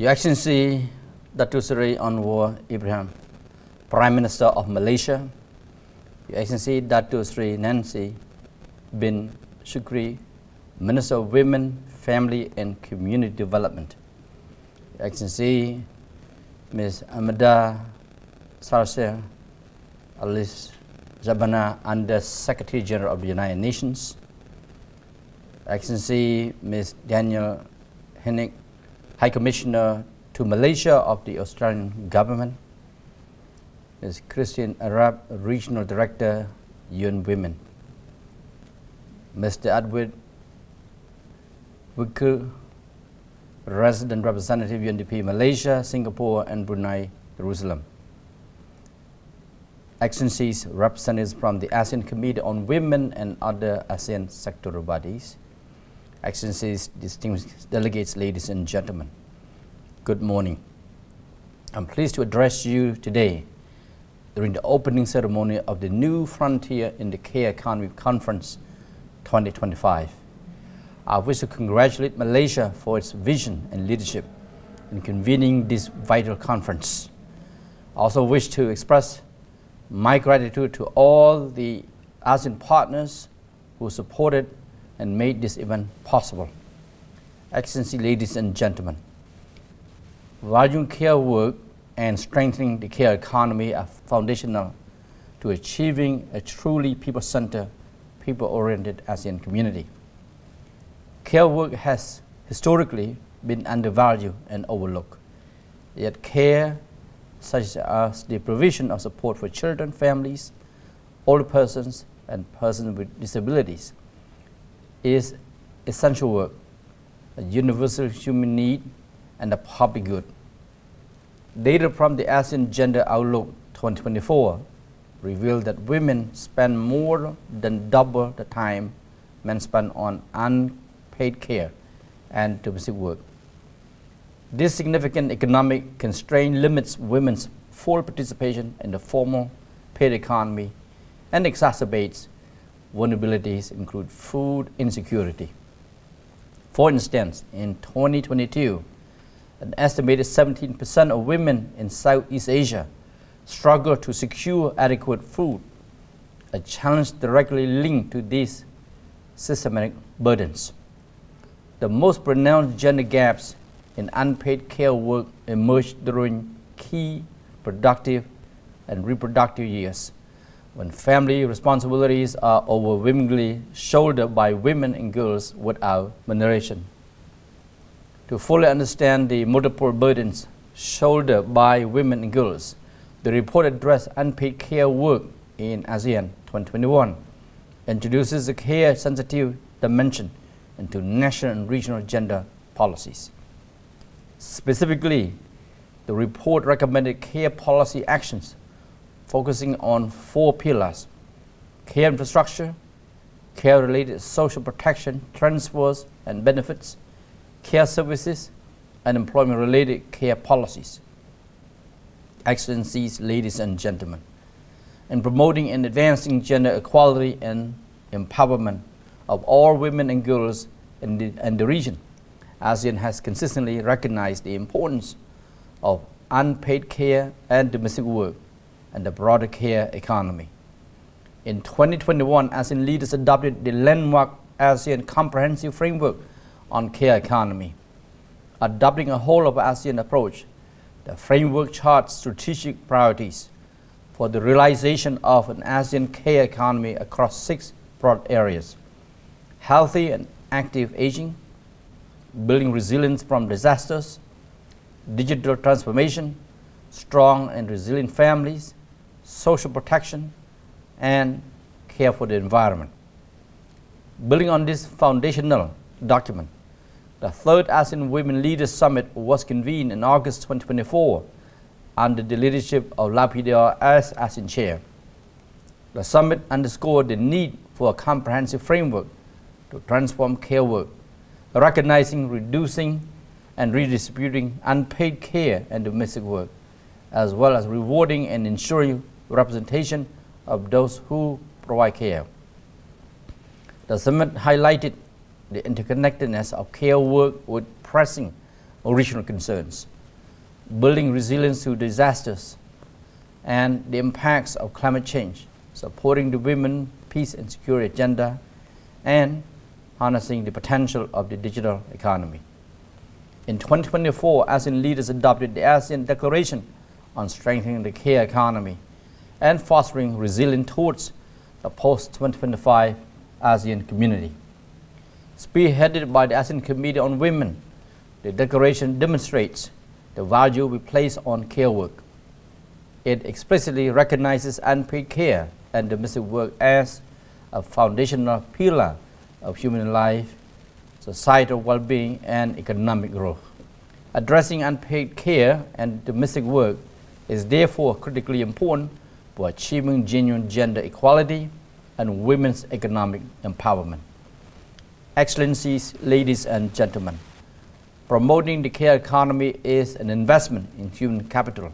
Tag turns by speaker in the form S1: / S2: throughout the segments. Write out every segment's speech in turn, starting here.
S1: Your Excellency, Datuk Seri Anwar Ibrahim, Prime Minister of Malaysia, Your Excellency, Datuk Seri Nancy bin Shukri, Minister of Women, Family and Community Development, Your Excellency, Ms. Amada Sarser Alice Jabana, Under Secretary General of the United Nations, Your Excellency, Ms. Daniel Hennig, High Commissioner to Malaysia of the Australian Government, Ms. Christian Arab, Regional Director, UN Women, Mr. Edward Wickel, Resident Representative, UNDP Malaysia, Singapore and Brunei, Jerusalem, Excellencies, representatives from the ASEAN Committee on Women and other ASEAN sectoral bodies, Excellencies, distinguished delegates, ladies and gentlemen, good morning. I'm pleased to address you today during the opening ceremony of the New Frontier in the Care Economy Conference 2025. I wish to congratulate Malaysia for its vision and leadership in convening this vital conference. I also wish to express my gratitude to all the ASEAN partners who supported and made this event possible. Excellency, ladies and gentlemen, valuing care work and strengthening the care economy are foundational to achieving a truly people-centered, people-oriented ASEAN community. Care work has historically been undervalued and overlooked, yet care, such as the provision of support for children, families, older persons, and persons with disabilities, is essential work, a universal human need, and a public good. Data from the ASEAN Gender Outlook 2024 revealed that women spend more than double the time men spend on unpaid care and domestic work. This significant economic constraint limits women's full participation in the formal paid economy and exacerbates vulnerabilities, including food insecurity. For instance, in 2022, an estimated 17% of women in Southeast Asia struggle to secure adequate food, a challenge directly linked to these systematic burdens. The most pronounced gender gaps in unpaid care work emerge during key productive and reproductive years, when family responsibilities are overwhelmingly shouldered by women and girls without remuneration. To fully understand the multiple burdens shouldered by women and girls, the report addressed unpaid care work in ASEAN 2021 introduces a care-sensitive dimension into national and regional gender policies. Specifically, the report recommended care policy actions focusing on 4 pillars: care infrastructure, care-related social protection, transfers and benefits, care services, and employment-related care policies. Excellencies, ladies and gentlemen, in promoting and advancing gender equality and empowerment of all women and girls in the region, ASEAN has consistently recognized the importance of unpaid care and domestic work and the broader care economy. In 2021, ASEAN leaders adopted the landmark ASEAN Comprehensive Framework on Care Economy. Adopting a whole of ASEAN approach, the framework charts strategic priorities for the realization of an ASEAN care economy across 6 broad areas: healthy and active aging, building resilience from disasters, digital transformation, strong and resilient families, social protection, and care for the environment. Building on this foundational document, the 3rd ASEAN Women Leaders Summit was convened in August 2024 under the leadership of Lapidar as ASEAN Chair. The summit underscored the need for a comprehensive framework to transform care work, recognizing, reducing, and redistributing unpaid care and domestic work, as well as rewarding and ensuring representation of those who provide care. The summit highlighted the interconnectedness of care work with pressing regional concerns, building resilience to disasters and the impacts of climate change, supporting the women, peace and security agenda, and harnessing the potential of the digital economy. In 2024, ASEAN leaders adopted the ASEAN Declaration on strengthening the care economy and fostering resilience towards the post-2025 ASEAN community. Spearheaded by the ASEAN Committee on Women, the declaration demonstrates the value we place on care work. It explicitly recognizes unpaid care and domestic work as a foundational pillar of human life, societal well-being, and economic growth. Addressing unpaid care and domestic work is therefore critically important for achieving genuine gender equality and women's economic empowerment. Excellencies, ladies and gentlemen, promoting the care economy is an investment in human capital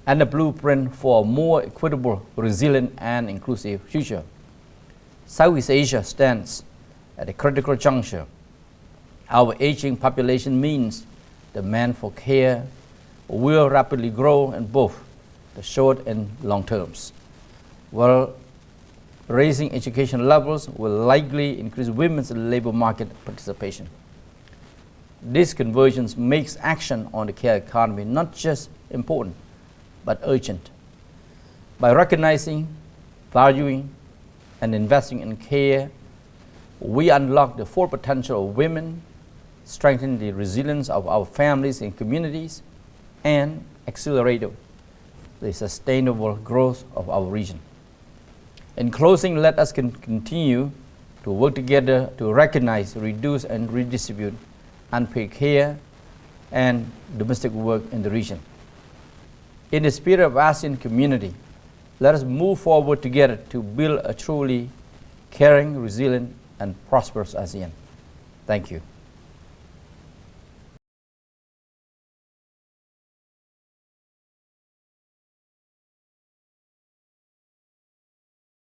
S1: and a blueprint for a more equitable, resilient, and inclusive future. Southeast Asia stands at a critical juncture. Our aging population means demand for care will rapidly grow in both the short and long terms, while raising education levels will likely increase women's labor market participation. This convergence makes action on the care economy not just important, but urgent. By recognizing, valuing, and investing in care, we unlock the full potential of women, strengthen the resilience of our families and communities, and accelerate the sustainable growth of our region. In closing, let us continue to work together to recognize, reduce, and redistribute unpaid care and domestic work in the region. In the spirit of ASEAN community, let us move forward together to build a truly caring, resilient, and prosperous ASEAN. Thank you.